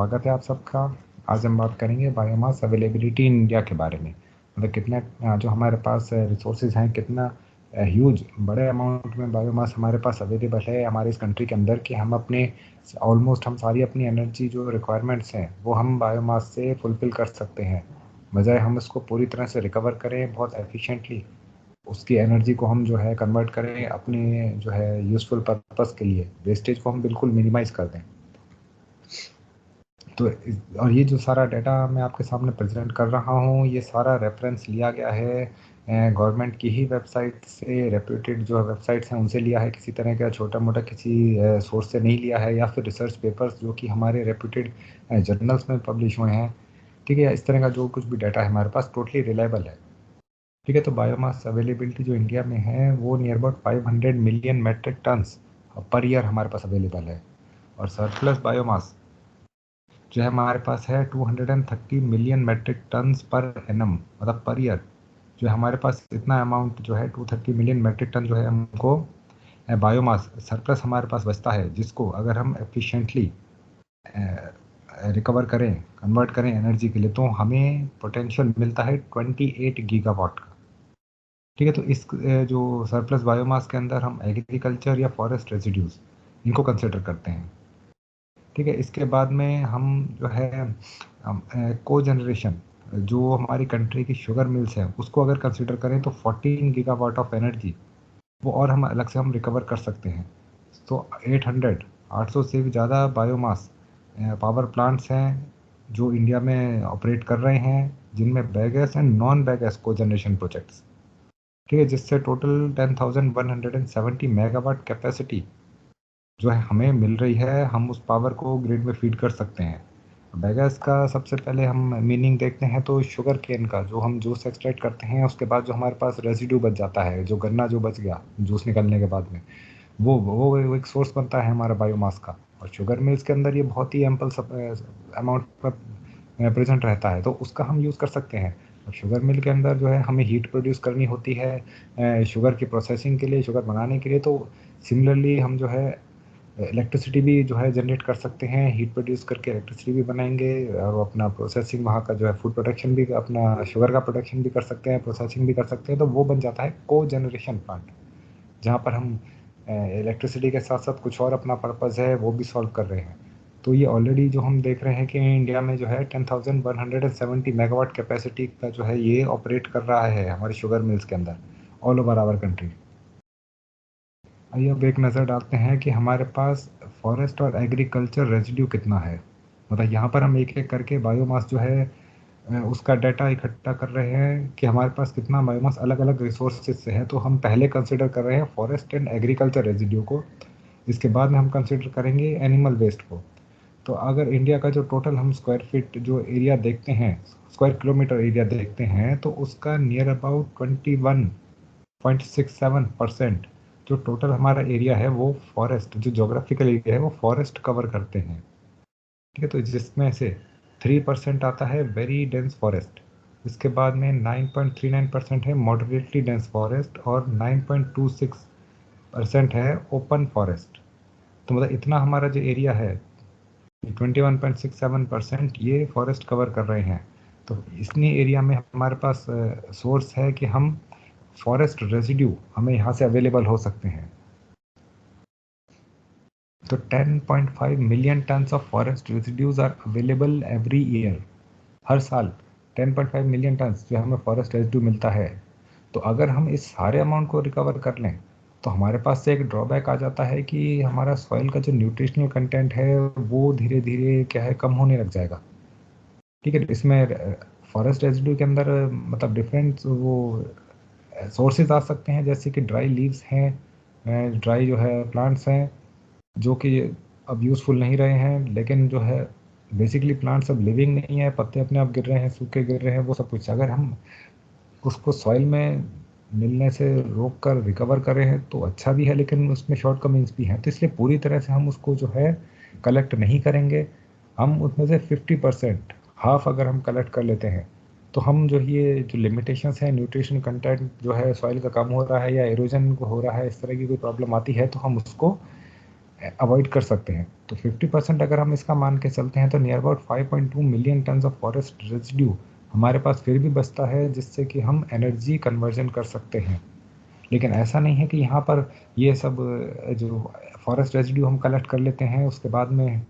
स्वागत है आप सबका। आज हम बात करेंगे बायोमास अवेलेबिलिटी इन इंडिया के बारे में। मतलब कितने जो हमारे पास रिसोर्सेज हैं, कितना ह्यूज बड़े अमाउंट में बायोमास हमारे पास अवेलेबल है हमारे इस कंट्री के अंदर कि हम अपने ऑलमोस्ट हम सारी अपनी एनर्जी जो रिक्वायरमेंट्स हैं वो हम बायोमास से फुलफिल कर सकते हैं। बजाय हम इसको पूरी तरह से रिकवर करें बहुत एफिशिएंटली, उसकी एनर्जी को हम जो है कन्वर्ट करें अपने जो है यूज़फुल पर्पस के लिए, वेस्टेज को हम बिल्कुल मिनिमाइज़ कर दें। तो और ये जो सारा डाटा मैं आपके सामने प्रेजेंट कर रहा हूँ, ये सारा रेफरेंस लिया गया है गवर्नमेंट की ही वेबसाइट से, रेप्यूटेड जो वेबसाइट्स हैं उनसे लिया है, किसी तरह का छोटा मोटा किसी सोर्स से नहीं लिया है, या फिर रिसर्च पेपर्स जो कि हमारे रेप्यूटेड जर्नल्स में पब्लिश हुए हैं। ठीक है, इस तरह का जो कुछ भी डाटा है हमारे पास टोटली रिलायबल है। ठीक है, तो बायोमास अवेलेबिलिटी जो इंडिया में है वो near about 500 million metric tons per year हमारे पास अवेलेबल है। और सरप्लस बायोमास जो है हमारे पास है 230 million metric tons per annum, मतलब पर ईयर। जो है हमारे पास इतना अमाउंट जो है 230 मिलियन मेट्रिक टन जो है हमको बायोमास सरप्लस हमारे पास बचता है, जिसको अगर हम एफिशिएंटली रिकवर करें, कन्वर्ट करें एनर्जी के लिए, तो हमें पोटेंशियल मिलता है 28 गीगावाट का। ठीक है, तो इस जो सरप्लस बायोमास के अंदर हम एग्रीकल्चर या फॉरेस्ट रेजिड्यूज इनको कंसिडर करते हैं। ठीक है, इसके बाद में हम जो है को जनरेशन, जो हमारी कंट्री की शुगर मिल्स हैं उसको अगर कंसिडर करें तो 14 गीगावाट ऑफ एनर्जी वो और हम अलग से हम रिकवर कर सकते हैं। तो 800 से भी ज़्यादा बायोमास पावर प्लांट्स हैं जो इंडिया में ऑपरेट कर रहे हैं, जिनमें बायोगैस एंड नॉन बायोगैस को जनरेशन प्रोजेक्ट्स। ठीक है, जिससे टोटल 10,170 मेगावाट कैपेसिटी जो है हमें मिल रही है, हम उस पावर को ग्रिड में फीड कर सकते हैं। बायोगैस का सबसे पहले हम मीनिंग देखते हैं तो शुगर केन का जो हम जूस एक्सट्रैक्ट करते हैं, उसके बाद जो हमारे पास रेसिड्यू बच जाता है, जो गन्ना जो बच गया जूस निकलने के बाद में, वो एक सोर्स बनता है हमारा बायोमास का। और शुगर मिल्स के अंदर ये बहुत ही एम्पल अमाउंट में प्रेजेंट रहता है, तो उसका हम यूज़ कर सकते हैं। और शुगर मिल के अंदर जो है हमें हीट प्रोड्यूस करनी होती है शुगर की प्रोसेसिंग के लिए, शुगर बनाने के लिए। तो सिमिलरली हम जो है इलेक्ट्रिसिटी भी जो है जनरेट कर सकते हैं, हीट प्रोड्यूस करके इलेक्ट्रिसिटी भी बनाएंगे, और वो अपना प्रोसेसिंग वहाँ का जो है फूड प्रोडक्शन भी, अपना शुगर का प्रोडक्शन भी कर सकते हैं, प्रोसेसिंग भी कर सकते हैं। तो वो बन जाता है को जनरेशन प्लांट, जहाँ पर हम इलेक्ट्रिसिटी के साथ साथ कुछ और अपना पर्पज़ है वो भी सॉल्व कर रहे हैं। तो ये ऑलरेडी जो हम देख रहे हैं कि इंडिया में जो है 10,170 मेगावाट कैपेसिटी का जो है ये ऑपरेट कर रहा है हमारे शुगर मिल्स के अंदर ऑल ओवर आवर कंट्री। आइए अब एक नज़र डालते हैं कि हमारे पास फॉरेस्ट और एग्रीकल्चर रेजिड्यू कितना है। मतलब यहाँ पर हम एक एक करके बायोमास जो है उसका डाटा इकट्ठा कर रहे हैं कि हमारे पास कितना बायोमास अलग अलग रिसोर्सेज से है। तो हम पहले कंसिडर कर रहे हैं फॉरेस्ट एंड एग्रीकल्चर रेजिड्यू को, इसके बाद में हम कंसिडर करेंगे एनिमल वेस्ट को। तो अगर इंडिया का जो टोटल हम स्क्वायर फीट जो एरिया देखते हैं, स्क्वायर किलोमीटर एरिया देखते हैं, तो उसका नियर अबाउट 21.67% जो टोटल हमारा एरिया है वो फॉरेस्ट, जो जोग्राफिकल एरिया है वो फॉरेस्ट कवर करते हैं। ठीक है, तो जिसमें से 3% आता है वेरी डेंस फॉरेस्ट, इसके बाद में 9.39% है मॉडरेटली डेंस फॉरेस्ट, और 9.26% है ओपन फॉरेस्ट। तो मतलब इतना हमारा जो एरिया है 21.67% ये फॉरेस्ट कवर कर रहे हैं। तो इतनी एरिया में हमारे पास सोर्स है कि हम फॉरेस्ट रेजिड्यू हमें यहाँ से अवेलेबल हो सकते हैं। तो 10.5 million tonnes of forest residues are available every year. हर साल 10.5 मिलियन टन्स जो हमें फॉरेस्ट रेजिड्यू मिलता है। तो अगर हम इस सारे अमाउंट को रिकवर कर लें तो हमारे पास से एक ड्रॉबैक आ जाता है कि हमारा सॉइल का जो न्यूट्रिशनल कंटेंट है वो धीरे धीरे क्या है कम होने लग जाएगा। ठीक है, इसमें फॉरेस्ट रेजिड्यू के अंदर मतलब डिफरेंट वो सोर्सेज आ सकते हैं, जैसे कि ड्राई लीव्स हैं, ड्राई जो है प्लांट्स हैं जो कि अब यूज़फुल नहीं रहे हैं, लेकिन जो है बेसिकली प्लांट्स अब लिविंग नहीं है, पत्ते अपने आप गिर रहे हैं, सूखे गिर रहे हैं, वो सब कुछ अगर हम उसको सॉइल में मिलने से रोक कर रिकवर करें हैं तो अच्छा भी है, लेकिन उसमें शॉर्टकमिंग्स भी हैं। तो इसलिए पूरी तरह से हम उसको जो है कलेक्ट नहीं करेंगे। हम उसमें से 50%, हाफ अगर हम कलेक्ट कर लेते हैं, तो हम जो ये जो लिमिटेशंस हैं, न्यूट्रिशन कंटेंट जो है सॉइल का कम हो रहा है या एरोजन को हो रहा है, इस तरह की कोई प्रॉब्लम आती है, तो हम उसको अवॉइड कर सकते हैं। तो 50% अगर हम इसका मान के चलते हैं तो near about 5.2 million tonnes of forest residue हमारे पास फिर भी बचता है, जिससे कि हम एनर्जी कन्वर्जन कर सकते हैं। लेकिन ऐसा नहीं है कि यहाँ पर ये सब जो फॉरेस्ट रेजिड्यू हम कलेक्ट कर लेते हैं उसके बाद में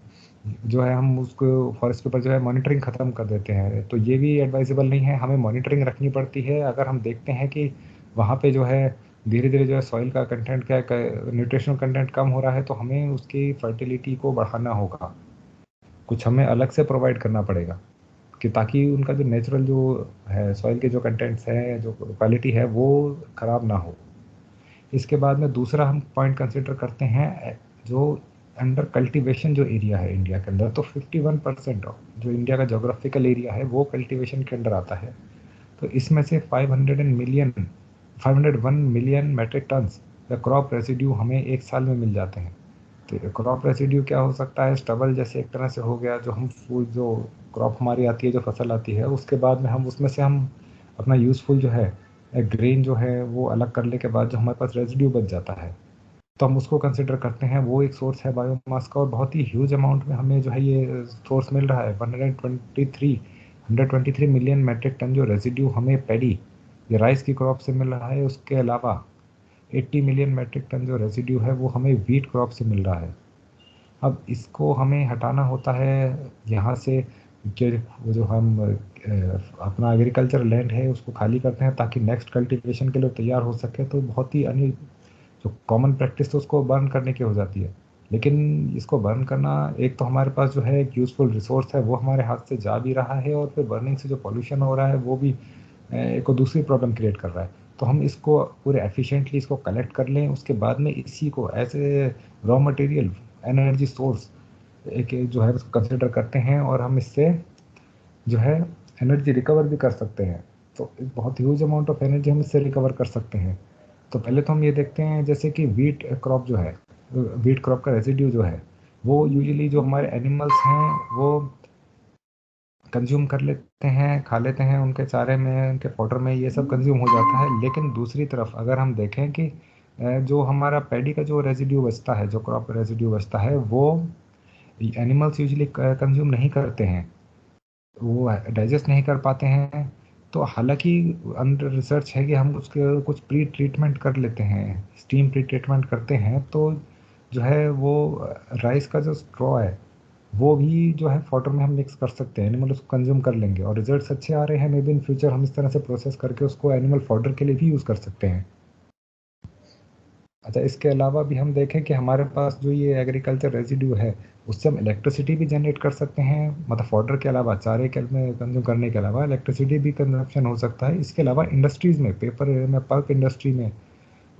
जो है हम उसको फॉरेस्ट के ऊपर जो है मॉनिटरिंग ख़त्म कर देते हैं, तो ये भी एडवाइजेबल नहीं है। हमें मॉनिटरिंग रखनी पड़ती है। अगर हम देखते हैं कि वहाँ पे जो है धीरे धीरे जो है सॉइल का कंटेंट क्या न्यूट्रिशनल कंटेंट कम हो रहा है, तो हमें उसकी फर्टिलिटी को बढ़ाना होगा, कुछ हमें अलग से प्रोवाइड करना पड़ेगा कि ताकि उनका जो नेचुरल जो है सॉइल के जो कंटेंट्स हैं, जो क्वालिटी है, वो ख़राब ना हो। इसके बाद में दूसरा हम पॉइंट कंसिडर करते हैं जो अंडर कल्टीवेशन जो एरिया है इंडिया के अंदर, तो 51% जो इंडिया का जोग्राफिकल एरिया है वो कल्टीवेशन के अंडर आता है। तो इसमें से 501 million metric tons crop residue हमें एक साल में मिल जाते हैं। तो क्रॉप रेसिड्यू क्या हो सकता है? स्टबल जैसे एक तरह से हो गया, जो हम फूड जो क्रॉप हमारी आती है, जो फसल आती है, उसके बाद में हम उसमें से हम अपना यूज़फुल जो है ग्रेन जो है वो अलग करने के बाद जो हमारे पास रेसिड्यू बच जाता है, तो हम उसको कंसिडर करते हैं। वो एक सोर्स है बायोमास का, और बहुत ही ह्यूज अमाउंट में हमें जो है ये सोर्स मिल रहा है। 123 मिलियन मेट्रिक टन जो रेसिड्यू हमें पैडी या राइस की क्रॉप से मिल रहा है। उसके अलावा 80 मिलियन मेट्रिक टन जो रेसिड्यू है वो हमें वीट क्रॉप से मिल रहा है। अब इसको हमें हटाना होता है यहाँ से, जो वो जो हम अपना एग्रीकल्चर लैंड है उसको खाली करते हैं ताकि नेक्स्ट कल्टीवेशन के लिए तैयार हो सके। तो बहुत ही जो कॉमन प्रैक्टिस तो उसको बर्न करने की हो जाती है। लेकिन इसको बर्न करना, एक तो हमारे पास जो है एक यूज़फुल रिसोर्स है वो हमारे हाथ से जा भी रहा है, और फिर बर्निंग से जो पॉल्यूशन हो रहा है वो भी एक और दूसरी प्रॉब्लम क्रिएट कर रहा है। तो हम इसको पूरे एफिशिएंटली इसको कलेक्ट कर लें, उसके बाद में इसी को as a raw material energy source एक जो है उसको कंसिडर करते हैं, और हम इससे जो है एनर्जी रिकवर भी कर सकते हैं। तो एक बहुत ह्यूज अमाउंट ऑफ एनर्जी हम इससे रिकवर कर सकते हैं। तो पहले तो हम ये देखते हैं जैसे कि वीट क्रॉप जो है, वीट क्रॉप का रेसिड्यू जो है वो यूजुअली जो हमारे एनिमल्स हैं वो कंज्यूम कर लेते हैं, खा लेते हैं, उनके चारे में, उनके फॉडर में ये सब कंज्यूम हो जाता है। लेकिन दूसरी तरफ अगर हम देखें कि जो हमारा पैडी का जो रेसिड्यू बचता है, जो क्रॉप रेसिड्यू बचता है, वो एनिमल्स यूजुअली कंज्यूम नहीं करते हैं, वो डाइजेस्ट नहीं कर पाते हैं। तो हालांकि अंडर रिसर्च है कि हम उसके कुछ प्री ट्रीटमेंट कर लेते हैं, स्टीम प्री ट्रीटमेंट करते हैं, तो जो है वो राइस का जो स्ट्रॉ है वो भी जो है फॉडर में हम मिक्स कर सकते हैं, एनिमल उसको कंज्यूम कर लेंगे, और रिजल्ट्स अच्छे आ रहे हैं। मे बी इन फ्यूचर हम इस तरह से प्रोसेस करके उसको एनिमल फॉडर के लिए भी यूज़ कर सकते हैं। अच्छा, इसके अलावा भी हम देखें कि हमारे पास जो ये एग्रीकल्चर रेजिड्यू है उससे हम इलेक्ट्रिसिटी भी जनरेट कर सकते हैं। मतलब फॉडर के अलावा, चारे के में कंज्यूम करने के अलावा इलेक्ट्रिसिटी भी कंजप्शन हो सकता है। इसके अलावा इंडस्ट्रीज़ में, पेपर में, पल्प इंडस्ट्री में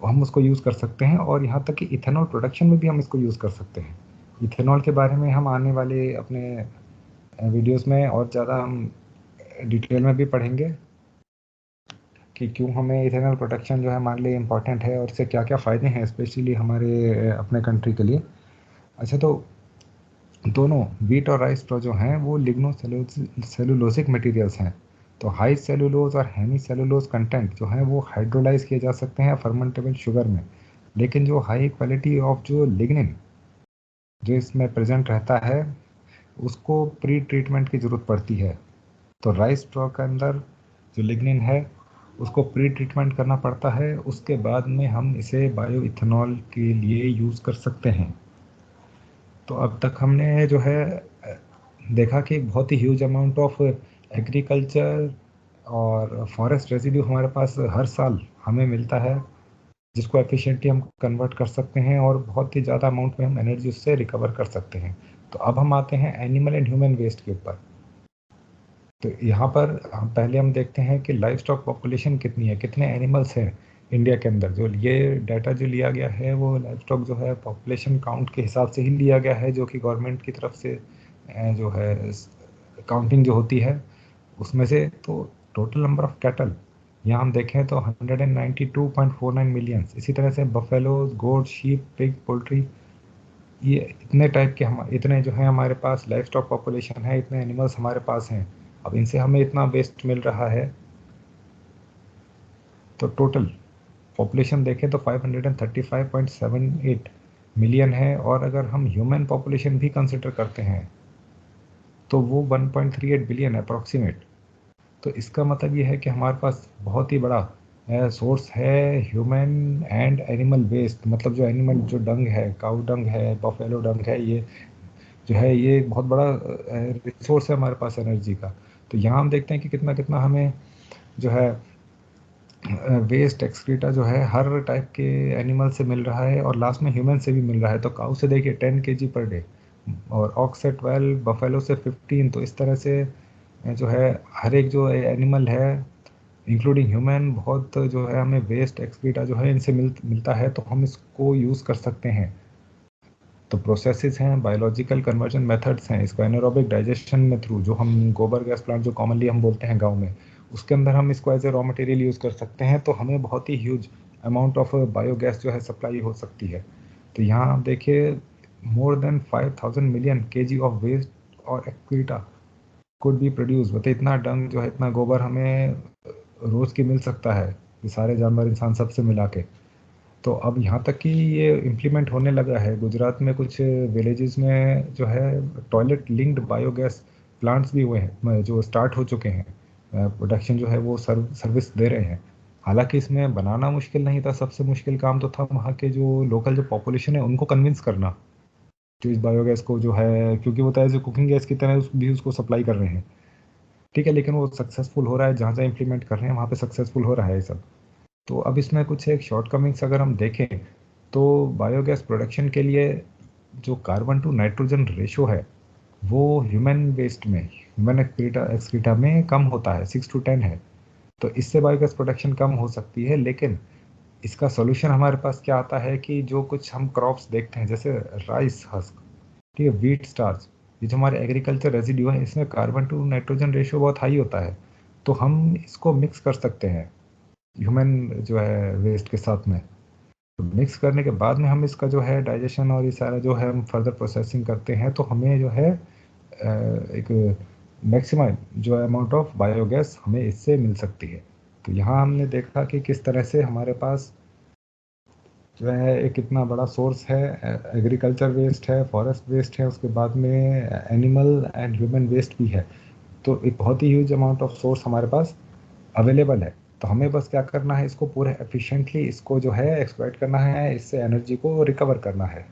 हम उसको यूज़ कर सकते हैं, और यहाँ तक कि इथेनॉल प्रोडक्शन में भी हम इसको यूज़ कर सकते हैं। इथेनॉल के बारे में हम आने वाले अपने वीडियोस में और ज़्यादा हम डिटेल में भी पढ़ेंगे कि क्यों हमें इथेनॉल प्रोडक्शन जो है हमारे लिए इम्पॉर्टेंट है, और इससे क्या क्या फ़ायदे हैं स्पेशली हमारे अपने कंट्री के लिए। अच्छा, तो दोनों वीट और राइस जो हैं वो लिग्नो सेलुलोसिक मटेरियल्स हैं। तो हाई सेलुलोज और हेमी सेलुलोज कंटेंट जो है वो हाइड्रोलाइज किए जा सकते हैं फर्मेंटेबल शुगर में। लेकिन जो हाई क्वालिटी ऑफ जो लिग्निन जो इसमें प्रेजेंट रहता है उसको प्री ट्रीटमेंट की ज़रूरत पड़ती है। तो राइस स्ट्रॉ के अंदर जो लिग्निन है उसको प्री ट्रीटमेंट करना पड़ता है, उसके बाद में हम इसे बायो इथेनॉल के लिए यूज़ कर सकते हैं। तो अब तक हमने जो है देखा कि बहुत ही ह्यूज अमाउंट ऑफ एग्रीकल्चर और फॉरेस्ट रेसिड्यू हमारे पास हर साल हमें मिलता है, जिसको एफिशिएंटली हम कन्वर्ट कर सकते हैं, और बहुत ही ज़्यादा अमाउंट में हम एनर्जी उससे रिकवर कर सकते हैं। तो अब हम आते हैं एनिमल एंड ह्यूमन वेस्ट के ऊपर। तो यहाँ पर पहले हम देखते हैं कि लाइव स्टॉक पॉपुलेशन कितनी है, कितने एनिमल्स हैं इंडिया के अंदर। जो ये डाटा जो लिया गया है वो लाइव स्टॉक जो है पॉपुलेशन काउंट के हिसाब से ही लिया गया है, जो कि गवर्नमेंट की तरफ से जो है काउंटिंग जो होती है उसमें से। तो टोटल नंबर ऑफ कैटल यहाँ हम देखें तो 192.49 मिलियंस। इसी तरह से बफेलोज, गोट, शीप, पिग, पोल्ट्री, ये इतने टाइप के हम इतने जो है हमारे पास लाइफ स्टॉक पॉपुलेशन है, इतने एनिमल्स हमारे पास हैं। अब इनसे हमें इतना वेस्ट मिल रहा है, तो टोटल पॉपुलेशन देखें तो 535.78 मिलियन है, और अगर हम ह्यूमन पॉपुलेशन भी कंसिडर करते हैं तो वो 1.38 बिलियन अप्रॉक्सीमेट। तो इसका मतलब ये है कि हमारे पास बहुत ही बड़ा सोर्स है ह्यूमन एंड एनिमल वेस्ट, मतलब जो एनिमल जो डंग है, काऊ डंग है, बफेलो डंग है, ये जो है ये एक बहुत बड़ा रिसोर्स है हमारे पास एनर्जी का। तो यहाँ हम देखते हैं कि कितना कितना हमें जो है वेस्ट एक्सक्रीटा जो है हर टाइप के एनिमल से मिल रहा है, और लास्ट में ह्यूमन से भी मिल रहा है। तो काऊ से देखिए 10 kg पर डे, और ऑक्स से 12, बफेलो से 15। तो इस तरह से जो है हर एक जो एनिमल है इंक्लूडिंग ह्यूमन, बहुत जो है हमें वेस्ट एक्सक्रीटा जो है इनसे मिलता है, तो हम इसको यूज़ कर सकते हैं। तो प्रोसेसेस हैं, बायोलॉजिकल कन्वर्जन मेथड्स हैं, इसको एनारोबिक डाइजेशन में थ्रू, जो हम गोबर गैस प्लांट जो कॉमनली हम बोलते हैं गांव में, उसके अंदर हम इसको as a raw material use कर सकते हैं। तो हमें बहुत ही ह्यूज अमाउंट ऑफ बायोगैस जो है सप्लाई हो सकती है। तो यहाँ आप देखिए more than 5,000 million kg of waste और एक्सक्रीटा कुड बी प्रोड्यूस। मतलब इतना डंग जो है, इतना गोबर हमें रोज़ की मिल सकता है, ये सारे जानवर इंसान सबसे मिला के। तो अब यहाँ तक कि ये इम्प्लीमेंट होने लगा है गुजरात में, कुछ विलेजेस में जो है टॉयलेट लिंक्ड बायोगैस प्लांट्स भी हुए हैं जो स्टार्ट हो चुके हैं। प्रोडक्शन जो है वो सर्विस दे रहे हैं। हालांकि इसमें बनाना मुश्किल नहीं था, सबसे मुश्किल काम तो था वहाँ के जो लोकल जो पॉपुलेशन है उनको कन्विंस करना, जो इस बायोगैस को जो है, क्योंकि वो तो एज ए कुकिंग गैस की तरह भी उसको सप्लाई कर रहे हैं। ठीक है, लेकिन वो सक्सेसफुल हो रहा है, जहाँ जहाँ इम्प्लीमेंट कर रहे हैं वहाँ पे सक्सेसफुल हो रहा है ये सब। तो अब इसमें कुछ एक शॉर्टकमिंग्स अगर हम देखें तो बायोगैस प्रोडक्शन के लिए जो कार्बन टू नाइट्रोजन रेशो है वो ह्यूमन वेस्ट में, ह्यूमन एक्सक्रीटा में कम होता है, 6 to 10 है। तो इससे बायोगैस प्रोडक्शन कम हो सकती है, लेकिन इसका सोल्यूशन हमारे पास क्या आता है कि जो कुछ हम क्रॉप्स देखते हैं जैसे राइस हस्क, ठीक है, व्हीट स्टार्च, ये जो हमारे एग्रीकल्चर रेजिड्यू है इसमें कार्बन टू नाइट्रोजन रेशियो बहुत हाई होता है। तो हम इसको मिक्स कर सकते हैं ह्यूमन जो है वेस्ट के साथ में। तो मिक्स करने के बाद में हम इसका जो है डाइजेशन और ये सारा जो है हम फर्दर प्रोसेसिंग करते हैं, तो हमें जो है एक मैक्सिमम जो है अमाउंट ऑफ बायोगैस हमें इससे मिल सकती है। तो यहाँ हमने देखा कि किस तरह से हमारे पास जो है एक इतना बड़ा सोर्स है, एग्रीकल्चर वेस्ट है, फॉरेस्ट वेस्ट है, उसके बाद में एनिमल एंड ह्यूमन वेस्ट भी है। तो एक बहुत ही ह्यूज अमाउंट ऑफ सोर्स हमारे पास अवेलेबल है। तो हमें बस क्या करना है, इसको पूरे एफिशिएंटली इसको जो है एक्सप्लॉइट करना है, इससे एनर्जी को रिकवर करना है।